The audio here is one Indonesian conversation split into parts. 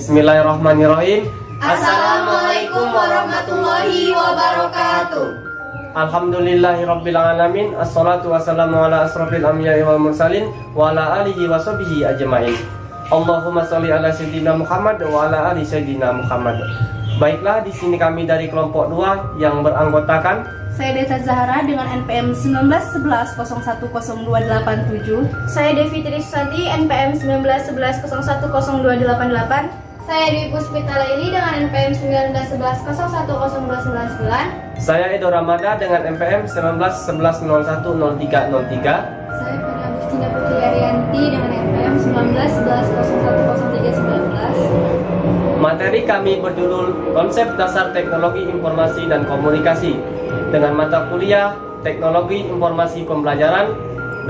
Bismillahirrahmanirrahim. Assalamualaikum warahmatullahi wabarakatuh. Alhamdulillahirabbil alamin. Assalatu wassalamu ala asrofil anbiya'i wal mursalin wa ala alihi wa sahbihi ajmain. Allahumma sholli ala sayyidina Muhammad wa ala ali sayyidina Muhammad. Baiklah, di sini kami dari kelompok 2 yang beranggotakan saya Deta Zahra dengan NPM 1911010287. Saya Devi Triswati NPM 1911010288. Saya Dewi Puspita Laili dengan NPM 1911010299. saya Edo Ramada dengan NPM 1911010303. Saya Pada Agustina Putri Arianti dengan NPM 1911010319. Materi kami berjudul Konsep Dasar Teknologi Informasi dan Komunikasi dengan mata kuliah Teknologi Informasi Pembelajaran,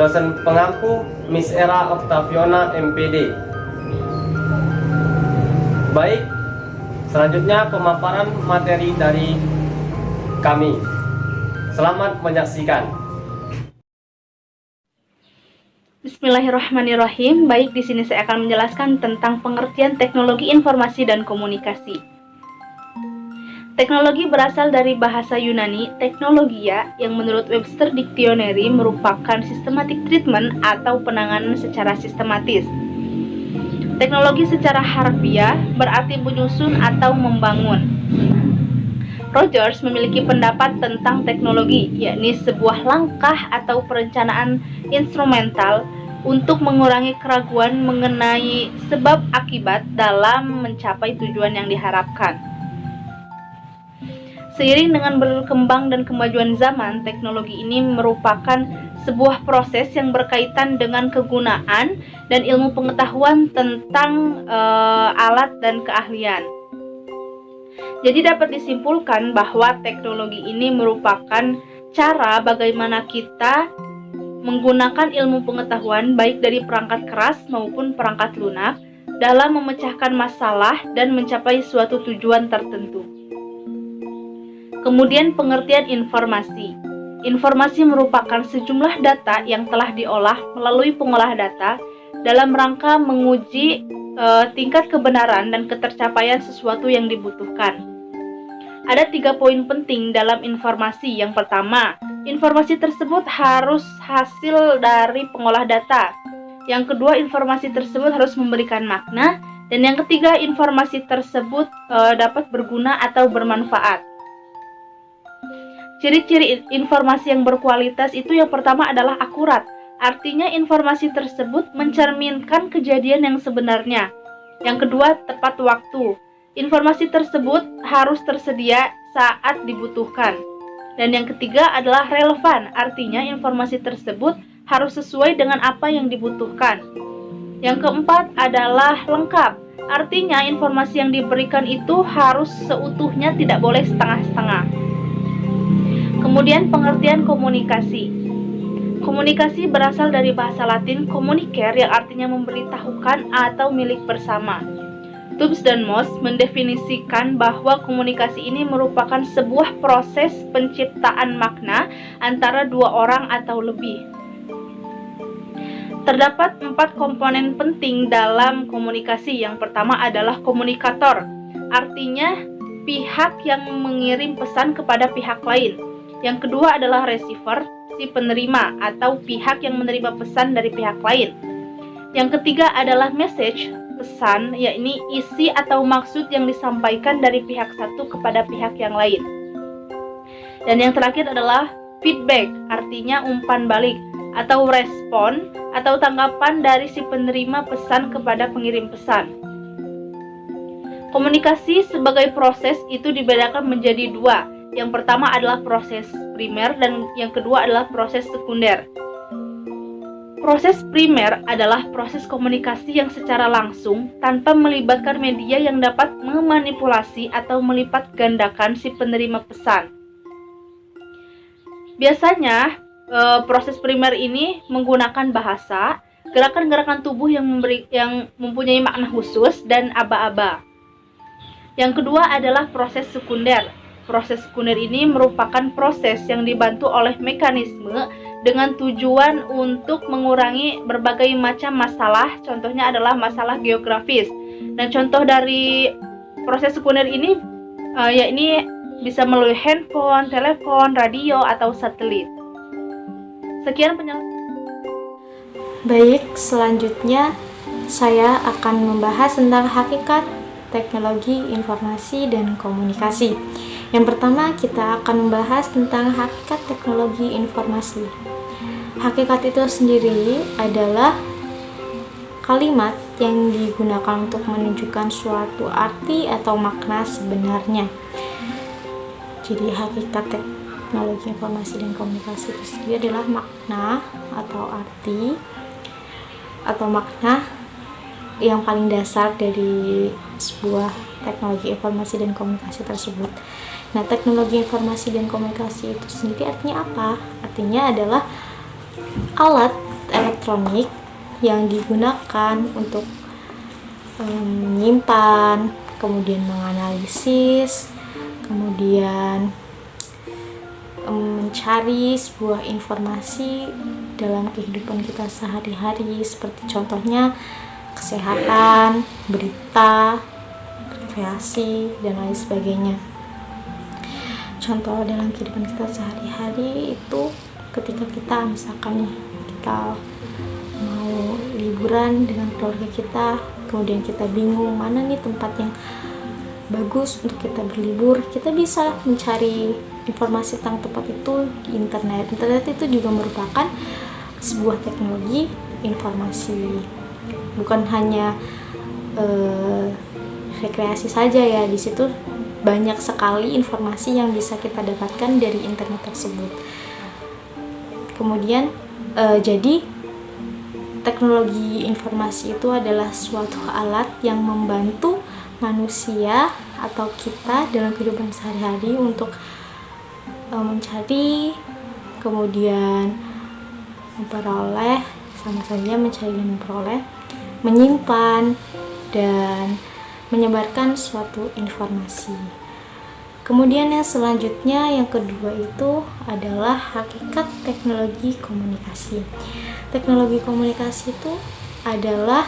dosen pengampu Miss Era Octaviona MPD. Baik, selanjutnya pemaparan materi dari kami. Selamat menyaksikan. Bismillahirrahmanirrahim. Baik, di sini saya akan menjelaskan tentang pengertian teknologi informasi dan komunikasi. Teknologi berasal dari bahasa Yunani teknologia yang menurut Webster Dictionary merupakan systematic treatment atau penanganan secara sistematis. Teknologi secara harfiah berarti menyusun atau membangun. Rogers memiliki pendapat tentang teknologi, yakni sebuah langkah atau perencanaan instrumental untuk mengurangi keraguan mengenai sebab akibat dalam mencapai tujuan yang diharapkan. Seiring dengan berkembang dan kemajuan zaman, teknologi ini merupakan sebuah proses yang berkaitan dengan kegunaan dan ilmu pengetahuan tentang alat dan keahlian. Jadi dapat disimpulkan bahwa teknologi ini merupakan cara bagaimana kita menggunakan ilmu pengetahuan baik dari perangkat keras maupun perangkat lunak dalam memecahkan masalah dan mencapai suatu tujuan tertentu. Kemudian pengertian informasi. Informasi merupakan sejumlah data yang telah diolah melalui pengolah data dalam rangka menguji tingkat kebenaran dan ketercapaian sesuatu yang dibutuhkan. Ada 3 poin penting dalam informasi. Yang pertama, informasi tersebut harus hasil dari pengolah data. Yang kedua, informasi tersebut harus memberikan makna. Dan yang ketiga, informasi tersebut dapat berguna atau bermanfaat. Ciri-ciri informasi yang berkualitas itu yang pertama adalah akurat. Artinya informasi tersebut mencerminkan kejadian yang sebenarnya. Yang kedua, tepat waktu. Informasi tersebut harus tersedia saat dibutuhkan. Dan yang ketiga adalah relevan. Artinya informasi tersebut harus sesuai dengan apa yang dibutuhkan. Yang keempat adalah lengkap. Artinya informasi yang diberikan itu harus seutuhnya, tidak boleh setengah-setengah. Kemudian pengertian komunikasi. Komunikasi berasal dari bahasa Latin communicare yang artinya memberitahukan atau milik bersama. Tubbs dan Moss mendefinisikan bahwa komunikasi ini merupakan sebuah proses penciptaan makna antara 2 orang atau lebih. Terdapat 4 komponen penting dalam komunikasi. Yang pertama adalah komunikator, artinya pihak yang mengirim pesan kepada pihak lain. Yang kedua adalah receiver, si penerima atau pihak yang menerima pesan dari pihak lain. Yang ketiga adalah message, pesan, yakni isi atau maksud yang disampaikan dari pihak satu kepada pihak yang lain. Dan yang terakhir adalah feedback, artinya umpan balik atau respon atau tanggapan dari si penerima pesan kepada pengirim pesan. Komunikasi sebagai proses itu dibedakan menjadi 2. Yang pertama adalah proses primer dan yang kedua adalah proses sekunder. Proses primer adalah proses komunikasi yang secara langsung tanpa melibatkan media yang dapat memanipulasi atau melipat gandakan si penerima pesan. Biasanya proses primer ini menggunakan bahasa, gerakan-gerakan tubuh yang mempunyai makna khusus dan aba-aba. Yang kedua adalah proses sekunder. Proses sekunder ini merupakan proses yang dibantu oleh mekanisme dengan tujuan untuk mengurangi berbagai macam masalah, contohnya adalah masalah geografis, Nah, contoh dari proses sekunder ini ya ini bisa melalui handphone, telepon, radio, atau satelit. Sekian penjelasan. Baik, selanjutnya saya akan membahas tentang hakikat teknologi informasi dan komunikasi. Yang pertama, kita akan membahas tentang hakikat teknologi informasi. Hakikat itu sendiri adalah kalimat yang digunakan untuk menunjukkan suatu arti atau makna sebenarnya. Jadi hakikat teknologi informasi dan komunikasi itu sendiri adalah makna atau arti atau makna yang paling dasar dari sebuah teknologi informasi dan komunikasi tersebut. Nah, teknologi informasi dan komunikasi itu sendiri artinya apa? Artinya adalah alat elektronik yang digunakan untuk menyimpan, kemudian menganalisis, kemudian mencari sebuah informasi dalam kehidupan kita sehari-hari, seperti contohnya kesehatan, berita, rekreasi, dan lain sebagainya. Contoh dalam kehidupan kita sehari-hari itu ketika kita misalkan nih, kita mau liburan dengan keluarga kita, kemudian kita bingung mana nih tempat yang bagus untuk kita berlibur, kita bisa mencari informasi tentang tempat itu di internet. Internet itu juga merupakan sebuah teknologi informasi, bukan hanya rekreasi saja ya. Di situ banyak sekali informasi yang bisa kita dapatkan dari internet tersebut. Kemudian jadi teknologi informasi itu adalah suatu alat yang membantu manusia atau kita dalam kehidupan sehari-hari untuk mencari, kemudian memperoleh, sama saja mencari dan memperoleh, menyimpan, dan menyebarkan suatu informasi. Kemudian yang selanjutnya, yang kedua itu adalah hakikat teknologi komunikasi. Teknologi komunikasi itu adalah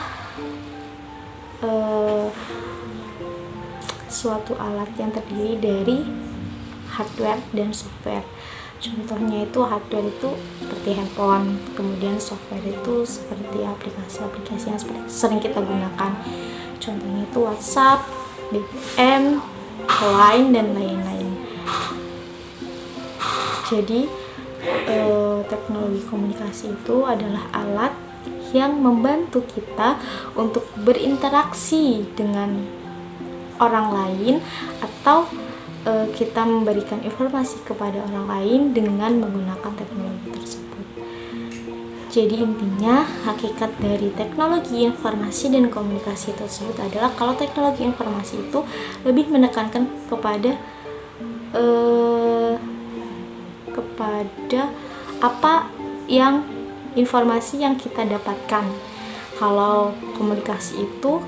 suatu alat yang terdiri dari hardware dan software. Contohnya itu hardware itu seperti handphone, kemudian software itu seperti aplikasi-aplikasi yang sering kita gunakan. Contohnya itu WhatsApp, BBM, Line, dan lain-lain. Jadi teknologi komunikasi itu adalah alat yang membantu kita untuk berinteraksi dengan orang lain atau kita memberikan informasi kepada orang lain dengan menggunakan teknologi tersebut. Jadi intinya hakikat dari teknologi informasi dan komunikasi tersebut adalah kalau teknologi informasi itu lebih menekankan kepada apa yang informasi yang kita dapatkan. Kalau komunikasi itu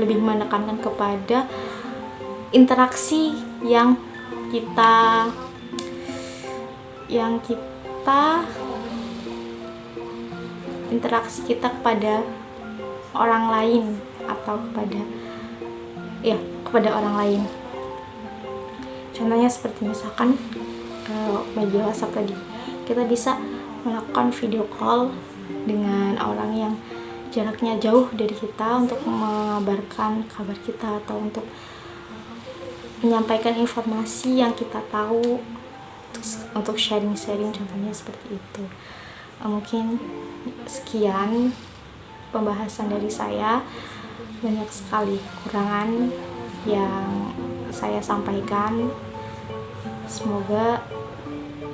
lebih menekankan kepada interaksi yang kita interaksi kita kepada orang lain atau kepada orang lain. Contohnya seperti misalkan media WhatsApp tadi, kita bisa melakukan video call dengan orang yang jaraknya jauh dari kita untuk mengabarkan kabar kita atau untuk menyampaikan informasi yang kita tahu, untuk sharing-sharing, contohnya seperti itu. Mungkin sekian pembahasan dari saya. Banyak sekali kekurangan yang saya sampaikan. Semoga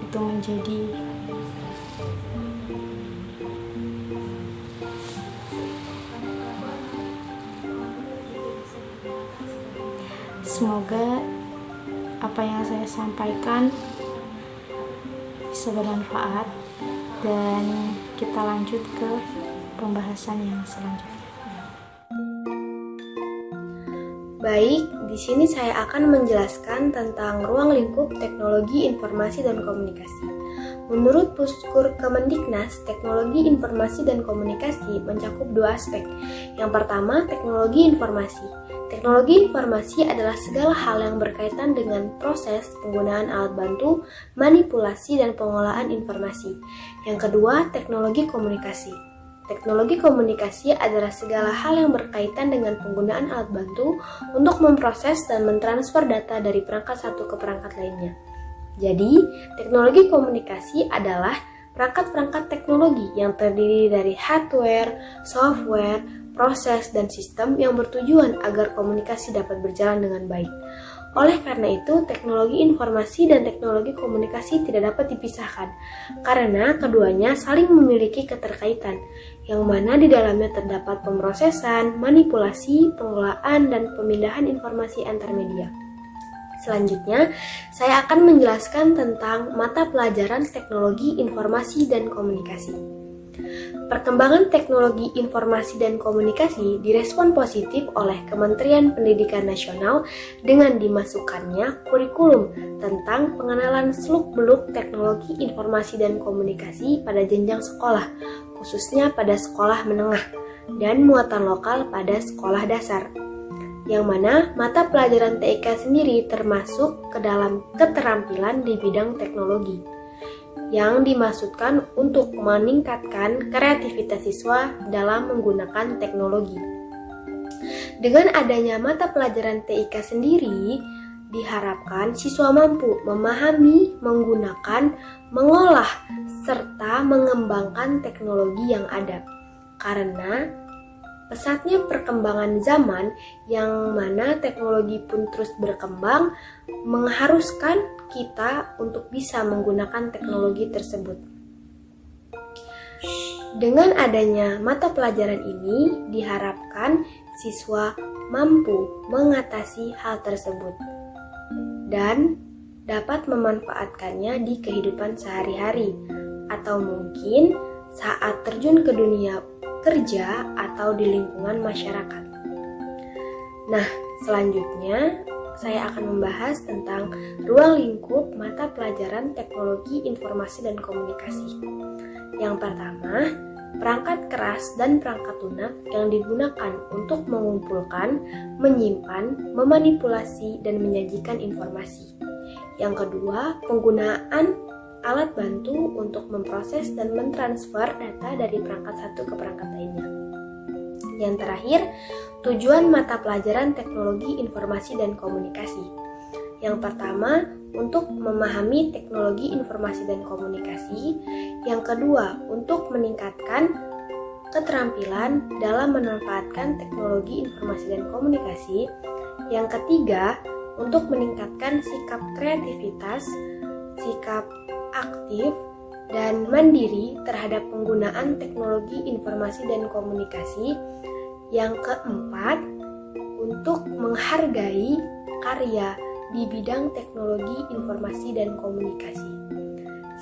itu menjadi semoga apa yang saya sampaikan bisa bermanfaat, dan kita lanjut ke pembahasan yang selanjutnya. Baik, di sini saya akan menjelaskan tentang ruang lingkup teknologi informasi dan komunikasi. Menurut Puskur Kemendiknas, teknologi informasi dan komunikasi mencakup dua aspek. Yang pertama, teknologi informasi. Teknologi informasi adalah segala hal yang berkaitan dengan proses penggunaan alat bantu, manipulasi, dan pengolahan informasi. Yang kedua, teknologi komunikasi. Teknologi komunikasi adalah segala hal yang berkaitan dengan penggunaan alat bantu untuk memproses dan mentransfer data dari perangkat satu ke perangkat lainnya. Jadi, teknologi komunikasi adalah perangkat-perangkat teknologi yang terdiri dari hardware, software, proses, dan sistem yang bertujuan agar komunikasi dapat berjalan dengan baik. Oleh karena itu, teknologi informasi dan teknologi komunikasi tidak dapat dipisahkan, karena keduanya saling memiliki keterkaitan, yang mana di dalamnya terdapat pemrosesan, manipulasi, pengelolaan, dan pemindahan informasi antar media. Selanjutnya, saya akan menjelaskan tentang mata pelajaran teknologi informasi dan komunikasi. Perkembangan teknologi informasi dan komunikasi direspon positif oleh Kementerian Pendidikan Nasional dengan dimasukkannya kurikulum tentang pengenalan seluk-beluk teknologi informasi dan komunikasi pada jenjang sekolah, khususnya pada sekolah menengah, dan muatan lokal pada sekolah dasar. Yang mana mata pelajaran TIK sendiri termasuk ke dalam keterampilan di bidang teknologi yang dimaksudkan untuk meningkatkan kreativitas siswa dalam menggunakan teknologi. Dengan adanya mata pelajaran TIK sendiri, diharapkan siswa mampu memahami, menggunakan, mengolah, serta mengembangkan teknologi yang ada. Karena pesatnya perkembangan zaman yang mana teknologi pun terus berkembang mengharuskan kita untuk bisa menggunakan teknologi tersebut. Dengan adanya mata pelajaran ini diharapkan siswa mampu mengatasi hal tersebut dan dapat memanfaatkannya di kehidupan sehari-hari atau mungkin saat terjun ke dunia kerja atau di lingkungan masyarakat. Nah, selanjutnya saya akan membahas tentang ruang lingkup mata pelajaran teknologi informasi dan komunikasi. Yang pertama, perangkat keras dan perangkat lunak yang digunakan untuk mengumpulkan, menyimpan, memanipulasi, dan menyajikan informasi. Yang kedua, penggunaan alat bantu untuk memproses dan mentransfer data dari perangkat satu ke perangkat lainnya. Yang terakhir, tujuan mata pelajaran teknologi informasi dan komunikasi. Yang pertama, untuk memahami teknologi informasi dan komunikasi. Yang kedua, untuk meningkatkan keterampilan dalam memanfaatkan teknologi informasi dan komunikasi. Yang ketiga, untuk meningkatkan sikap kreativitas, sikap aktif, dan mandiri terhadap penggunaan teknologi informasi dan komunikasi. Yang keempat, untuk menghargai karya di bidang teknologi informasi dan komunikasi.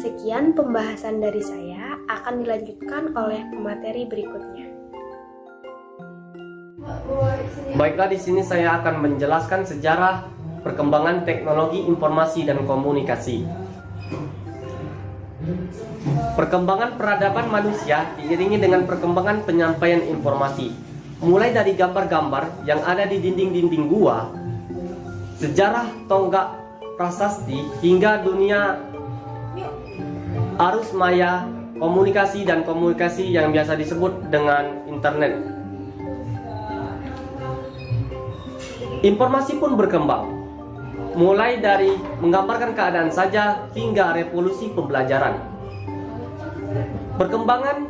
Sekian pembahasan dari saya, akan dilanjutkan oleh pemateri berikutnya. Baiklah, di sini saya akan menjelaskan sejarah perkembangan teknologi informasi dan komunikasi. Perkembangan peradaban manusia diiringi dengan perkembangan penyampaian informasi, mulai dari gambar-gambar yang ada di dinding-dinding gua, sejarah tonggak prasasti, hingga dunia arus maya, komunikasi dan komunikasi yang biasa disebut dengan internet. Informasi pun berkembang, mulai dari menggambarkan keadaan saja hingga revolusi pembelajaran. Perkembangan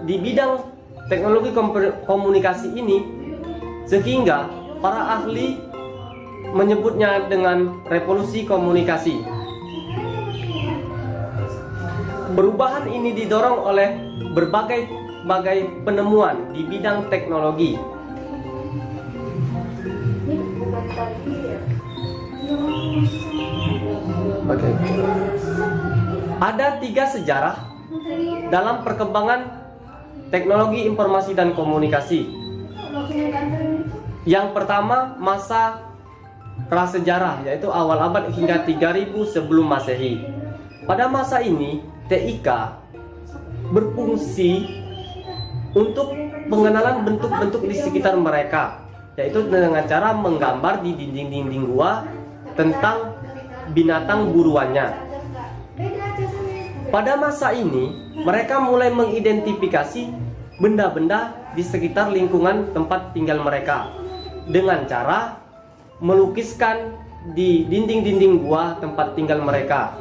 di bidang teknologi komunikasi ini sehingga para ahli menyebutnya dengan revolusi komunikasi. Perubahan ini didorong oleh berbagai penemuan di bidang teknologi. Oke. Ada 3 sejarah dalam perkembangan teknologi informasi dan komunikasi. Yang pertama, masa prasejarah, yaitu awal abad hingga 3000 sebelum Masehi. Pada masa ini, TIK berfungsi untuk pengenalan bentuk-bentuk di sekitar mereka, yaitu dengan cara menggambar di dinding-dinding gua tentang binatang buruannya. Pada masa ini, mereka mulai mengidentifikasi benda-benda di sekitar lingkungan tempat tinggal mereka dengan cara melukiskan di dinding-dinding gua tempat tinggal mereka.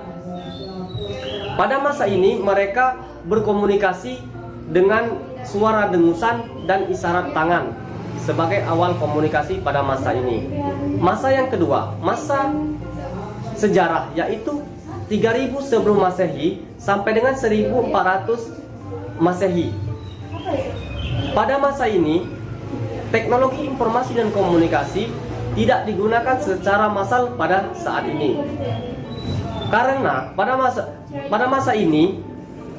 Pada masa ini, mereka berkomunikasi dengan suara dengusan dan isyarat tangan sebagai awal komunikasi pada masa ini. Masa yang kedua, masa sejarah, yaitu 3000 sebelum Masehi sampai dengan 1400 Masehi. Pada masa ini, teknologi informasi dan komunikasi tidak digunakan secara massal pada saat ini. Karena pada masa ini,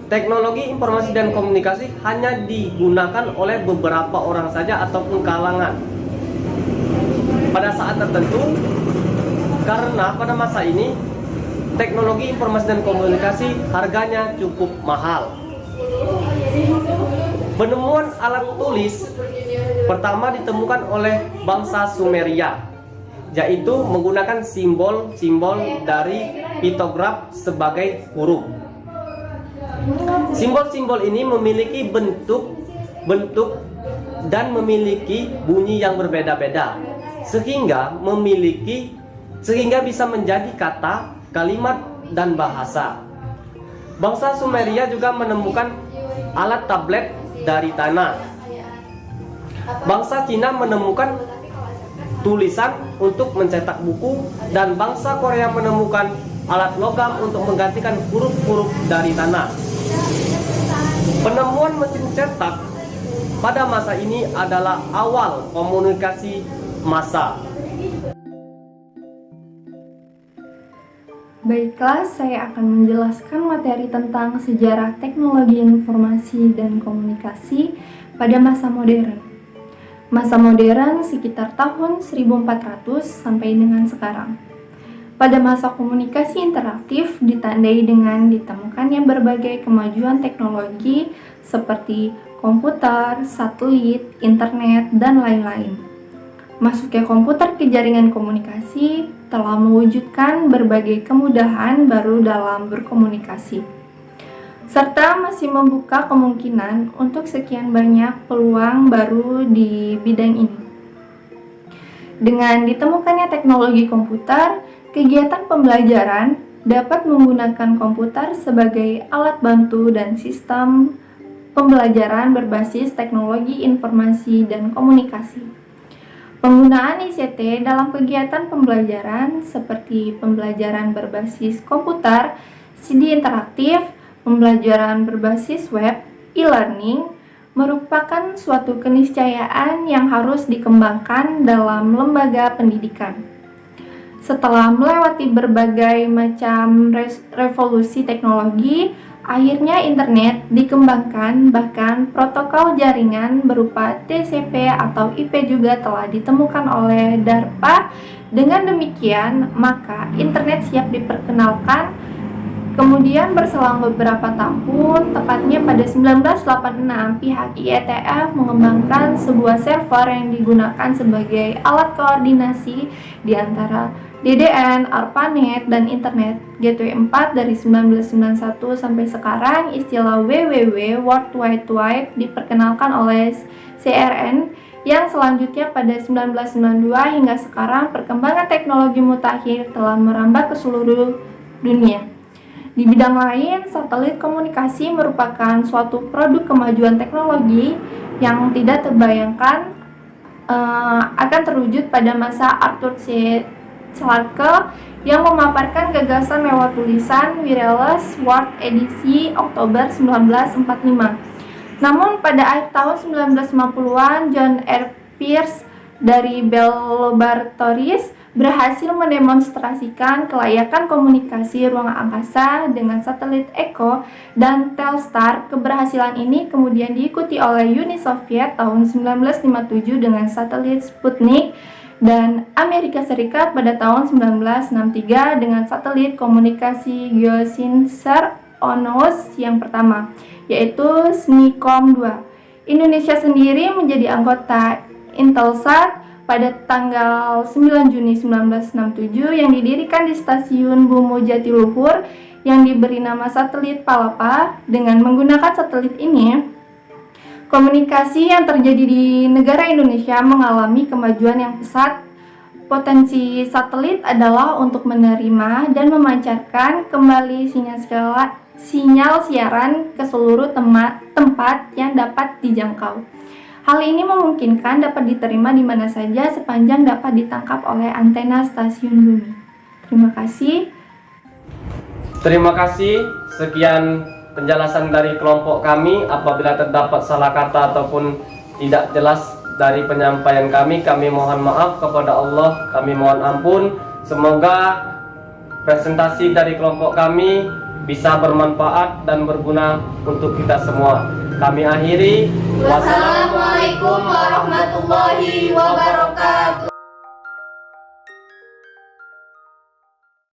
teknologi informasi dan komunikasi hanya digunakan oleh beberapa orang saja ataupun kalangan pada saat tertentu, karena pada masa ini teknologi informasi dan komunikasi harganya cukup mahal. Penemuan alat tulis pertama ditemukan oleh bangsa Sumeria, yaitu menggunakan simbol-simbol dari piktograf sebagai huruf. Simbol-simbol ini memiliki bentuk dan memiliki bunyi yang berbeda-beda, sehingga bisa menjadi kata, kalimat, dan bahasa. Bangsa Sumeria juga menemukan alat tablet dari tanah. Bangsa Cina menemukan tulisan untuk mencetak buku, dan bangsa Korea menemukan alat logam untuk menggantikan huruf-huruf dari tanah. Penemuan mesin cetak pada masa ini adalah awal komunikasi massa. Baiklah, saya akan menjelaskan materi tentang sejarah teknologi informasi dan komunikasi pada masa modern. Masa modern sekitar tahun 1400 sampai dengan sekarang. Pada masa komunikasi interaktif ditandai dengan ditemukannya berbagai kemajuan teknologi seperti komputer, satelit, internet, dan lain-lain. Masuknya komputer ke jaringan komunikasi telah mewujudkan berbagai kemudahan baru dalam berkomunikasi, serta masih membuka kemungkinan untuk sekian banyak peluang baru di bidang ini. Dengan ditemukannya teknologi komputer, kegiatan pembelajaran dapat menggunakan komputer sebagai alat bantu dan sistem pembelajaran berbasis teknologi informasi dan komunikasi. Penggunaan ICT dalam kegiatan pembelajaran seperti pembelajaran berbasis komputer, CD interaktif, pembelajaran berbasis web, e-learning, merupakan suatu keniscayaan yang harus dikembangkan dalam lembaga pendidikan. Setelah melewati berbagai macam revolusi teknologi, akhirnya internet dikembangkan, bahkan protokol jaringan berupa TCP atau IP juga telah ditemukan oleh DARPA. Dengan demikian, maka internet siap diperkenalkan. Kemudian berselang beberapa tahun, tepatnya pada 1986, pihak IETF mengembangkan sebuah server yang digunakan sebagai alat koordinasi di antara DDN, ARPANET, dan Internet. Gateway 4 dari 1991 sampai sekarang, istilah WWW, World Wide Web, diperkenalkan oleh CERN, yang selanjutnya pada 1992 hingga sekarang perkembangan teknologi mutakhir telah merambah ke seluruh dunia. Di bidang lain, satelit komunikasi merupakan suatu produk kemajuan teknologi yang tidak terbayangkan akan terwujud pada masa Arthur C. Clarke yang memaparkan gagasan lewat tulisan Wireless World edisi Oktober 1945. Namun pada akhir tahun 1950-an, John R. Pierce dari Bell Laboratories berhasil mendemonstrasikan kelayakan komunikasi ruang angkasa dengan satelit Echo dan Telstar. Keberhasilan ini kemudian diikuti oleh Uni Soviet tahun 1957 dengan satelit Sputnik dan Amerika Serikat pada tahun 1963 dengan satelit komunikasi Geosynchronous ONOS yang pertama, yaitu SNICOM 2. Indonesia sendiri menjadi anggota Intelsat pada tanggal 9 Juni 1967 yang didirikan di Stasiun Bumu Jatiluhur yang diberi nama satelit Palapa. Dengan menggunakan satelit ini, komunikasi yang terjadi di negara Indonesia mengalami kemajuan yang pesat. Potensi satelit adalah untuk menerima dan memancarkan kembali sinyal siaran ke seluruh tempat yang dapat dijangkau. Hal ini memungkinkan dapat diterima di mana saja sepanjang dapat ditangkap oleh antena stasiun bumi. Terima kasih. Terima kasih. Sekian penjelasan dari kelompok kami. Apabila terdapat salah kata ataupun tidak jelas dari penyampaian kami mohon maaf kepada Allah, kami mohon ampun. Semoga presentasi dari kelompok kami bisa bermanfaat dan berguna untuk kita semua. Kami akhiri. Wassalamualaikum warahmatullahi wabarakatuh.